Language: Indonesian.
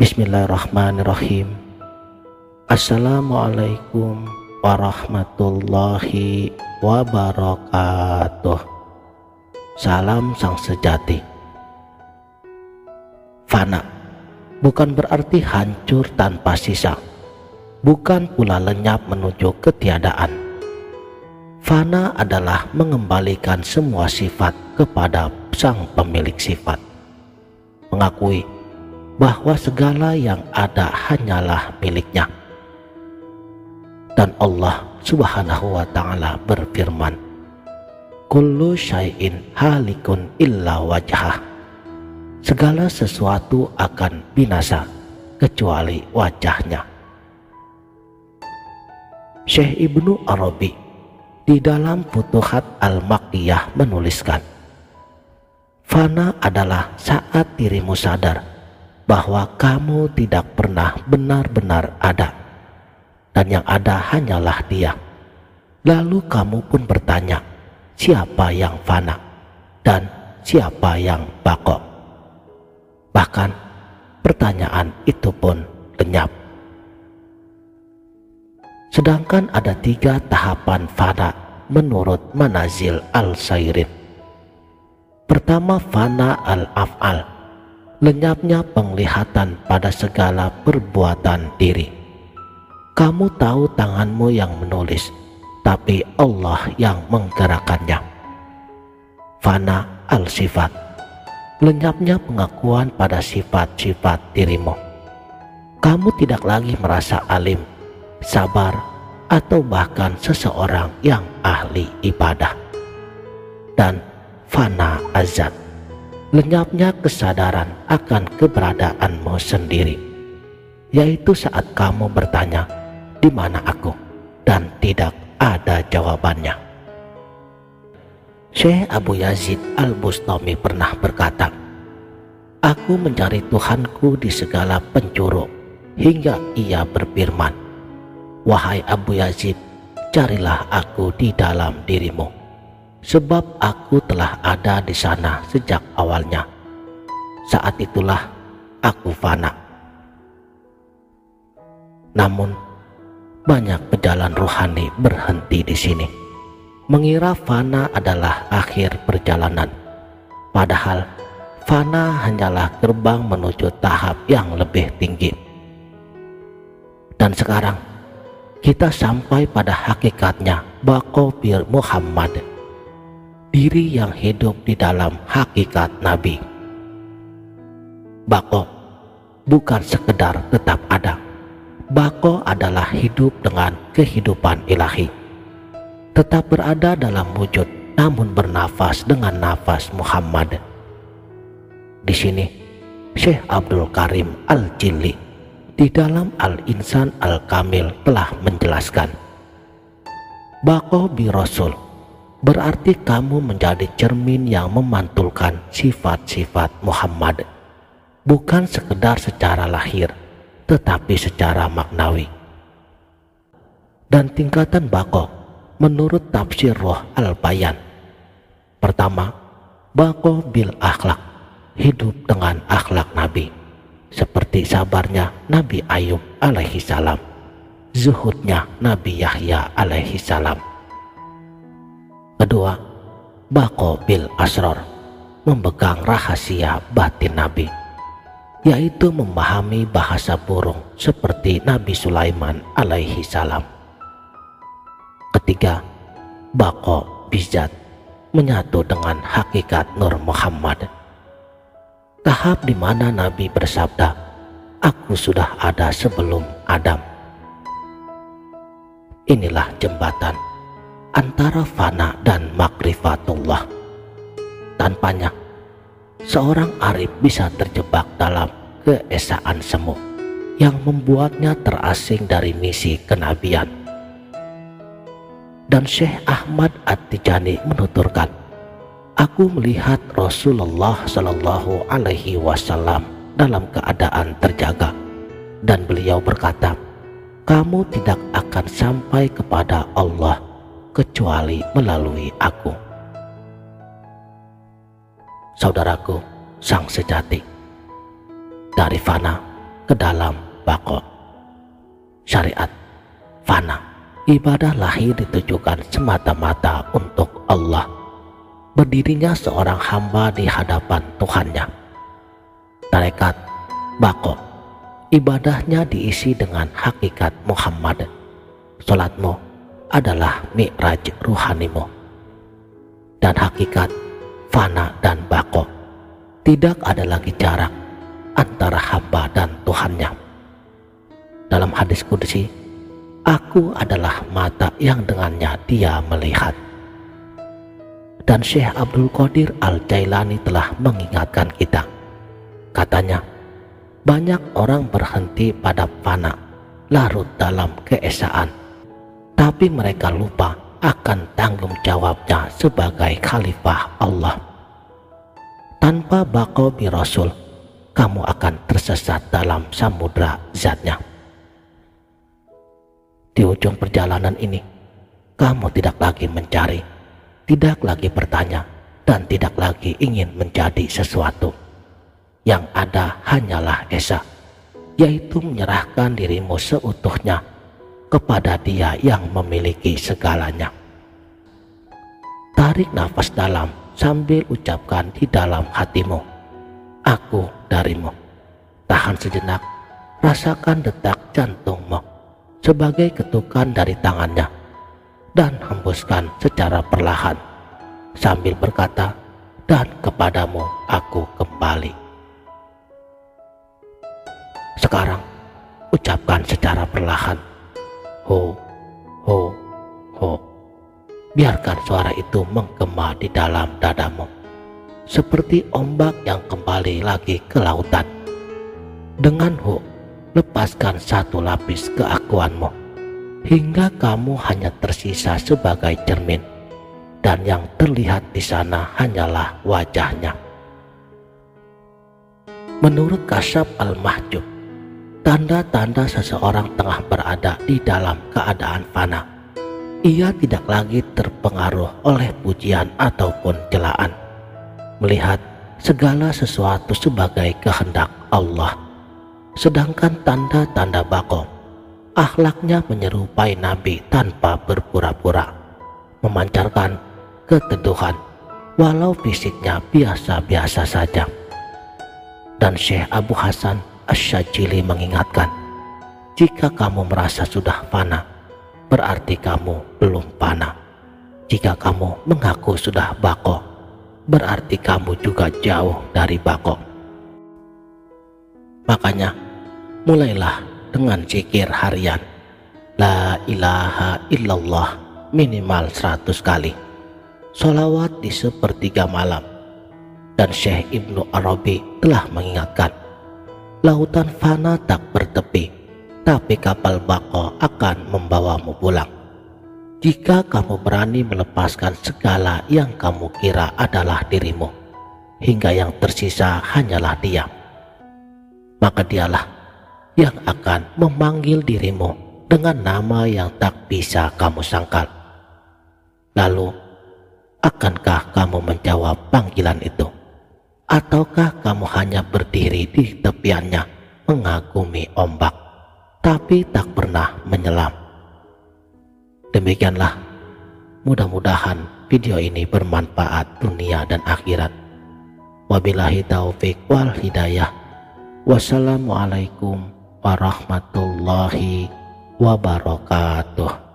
Bismillahirrahmanirrahim. Assalamualaikum warahmatullahi wabarakatuh. Salam sang sejati. Fana bukan berarti hancur tanpa sisa, bukan pula lenyap menuju ketiadaan. Fana adalah mengembalikan semua sifat kepada sang pemilik sifat, mengakui bahwa segala yang ada hanyalah miliknya. Dan Allah Subhanahu wa ta'ala berfirman, kullu syai'in halikun illa wajhah. Segala sesuatu akan binasa kecuali wajahnya. Syekh Ibnu Arabi di dalam Futuhat Al-Makkiyah menuliskan, fana adalah saat dirimu sadar bahwa kamu tidak pernah benar-benar ada, dan yang ada hanyalah Dia. Lalu kamu pun bertanya, siapa yang fana dan siapa yang baqo? Bahkan pertanyaan itu pun lenyap. Sedangkan ada 3 tahapan fana menurut Manazil Al-Sairin. Pertama, fana al-af'al, lenyapnya penglihatan pada segala perbuatan diri. Kamu tahu tanganmu yang menulis, tapi Allah yang menggerakkannya. Fana al-sifat, lenyapnya pengakuan pada sifat-sifat dirimu. Kamu tidak lagi merasa alim, sabar, atau bahkan seseorang yang ahli ibadah. Dan fana azat, lenyapnya kesadaran akan keberadaanmu sendiri, yaitu saat kamu bertanya, di mana aku? Dan tidak ada jawabannya. Syekh Abu Yazid Al-Bustami pernah berkata, aku mencari Tuhanku di segala penjuru, hingga ia berfirman, wahai Abu Yazid, carilah aku di dalam dirimu, sebab aku telah ada di sana sejak awalnya. Saat itulah aku fana. Namun banyak pejalan rohani berhenti di sini, mengira fana adalah akhir perjalanan. Padahal fana hanyalah gerbang menuju tahap yang lebih tinggi. Dan sekarang kita sampai pada hakikatnya baqo bir Muhammad, diri yang hidup di dalam hakikat Nabi. Baqo bukan sekedar tetap ada. Baqo adalah hidup dengan kehidupan ilahi, tetap berada dalam wujud namun bernafas dengan nafas Muhammad. Di sini Syekh Abdul Karim Al-Jilli di dalam Al-Insan Al-Kamil telah menjelaskan, baqo bi Rasul berarti kamu menjadi cermin yang memantulkan sifat-sifat Muhammad, bukan sekedar secara lahir, tetapi secara maknawi. Dan tingkatan baqo menurut tafsir Roh Al-Bayan. Pertama, baqo bil akhlak, hidup dengan akhlak Nabi, seperti sabarnya Nabi Ayub alaihi salam, zuhudnya Nabi Yahya alaihi salam. Kedua, baqo bil asrar, memegang rahasia batin Nabi, yaitu memahami bahasa burung seperti Nabi Sulaiman alaihi salam. Ketiga, baqo bizat, menyatu dengan hakikat Nur Muhammad, tahap di mana Nabi bersabda, aku sudah ada sebelum Adam. Inilah jembatan antara fana dan makrifatullah. Tanpanya seorang arif bisa terjebak dalam keesaan semu yang membuatnya terasing dari misi kenabian. Dan Syekh Ahmad At-Tijani menuturkan, aku melihat Rasulullah Shallallahu Alaihi Wasallam dalam keadaan terjaga, dan beliau berkata, kamu tidak akan sampai kepada Allah kecuali melalui aku. Saudaraku sang sejati, dari fana ke dalam bako. Syariat fana, ibadah lahir ditujukan semata-mata untuk Allah. Berdirinya seorang hamba di hadapan Tuhannya. Tarekat bako, ibadahnya diisi dengan hakikat Muhammad. Salatmu adalah mi'raj ruhanimu. Dan hakikat fana dan bako, tidak ada lagi jarak antara hamba dan Tuhannya. Dalam hadis qudsi, aku adalah mata yang dengannya dia melihat. Dan Syekh Abdul Qadir Al-Jailani telah mengingatkan kita. Katanya, banyak orang berhenti pada fana, larut dalam keesaan, tapi mereka lupa akan tanggung jawabnya sebagai khalifah Allah. Tanpa baqo bi Rasul, kamu akan tersesat dalam samudra zatnya. Di ujung perjalanan ini, kamu tidak lagi mencari, tidak lagi bertanya, dan tidak lagi ingin menjadi sesuatu. Yang ada hanyalah esa, yaitu menyerahkan dirimu seutuhnya kepada Dia yang memiliki segalanya. Tarik nafas dalam sambil ucapkan di dalam hatimu, aku darimu. Tahan sejenak, rasakan detak jantungmu sebagai ketukan dari tangannya, dan hembuskan secara perlahan sambil berkata, dan kepadamu aku kembali. Sekarang ucapkan secara perlahan, ho, ho, ho. Biarkan suara itu menggema di dalam dadamu, seperti ombak yang kembali lagi ke lautan. Dengan ho, lepaskan satu lapis keakuanmu, hingga kamu hanya tersisa sebagai cermin, dan yang terlihat di sana hanyalah wajahnya. Menurut Kasyaf Al-Mahjub, tanda-tanda seseorang tengah berada di dalam keadaan fana. Ia tidak lagi terpengaruh oleh pujian ataupun celaan, melihat segala sesuatu sebagai kehendak Allah. Sedangkan tanda-tanda baqo, akhlaknya menyerupai Nabi tanpa berpura-pura, memancarkan keteduhan walau fisiknya biasa-biasa saja. Dan Syekh Abu Hasan Asy-Syadzili mengingatkan, jika kamu merasa sudah fana, berarti kamu belum fana. Jika kamu mengaku sudah baqo, berarti kamu juga jauh dari baqo. Makanya mulailah dengan zikir harian la ilaha illallah minimal 100 kali, sholawat di sepertiga malam. Dan Syekh Ibnu Arabi telah mengingatkan, lautan fana tak bertepi, tapi kapal baqo akan membawamu pulang. Jika kamu berani melepaskan segala yang kamu kira adalah dirimu, hingga yang tersisa hanyalah Dia, maka Dialah yang akan memanggil dirimu dengan nama yang tak bisa kamu sangkal. Lalu, akankah kamu menjawab panggilan itu? Ataukah kamu hanya berdiri di tepiannya mengagumi ombak, tapi tak pernah menyelam? Demikianlah, mudah-mudahan video ini bermanfaat dunia dan akhirat. Wabillahi taufik wal hidayah. Wassalamualaikum warahmatullahi wabarakatuh.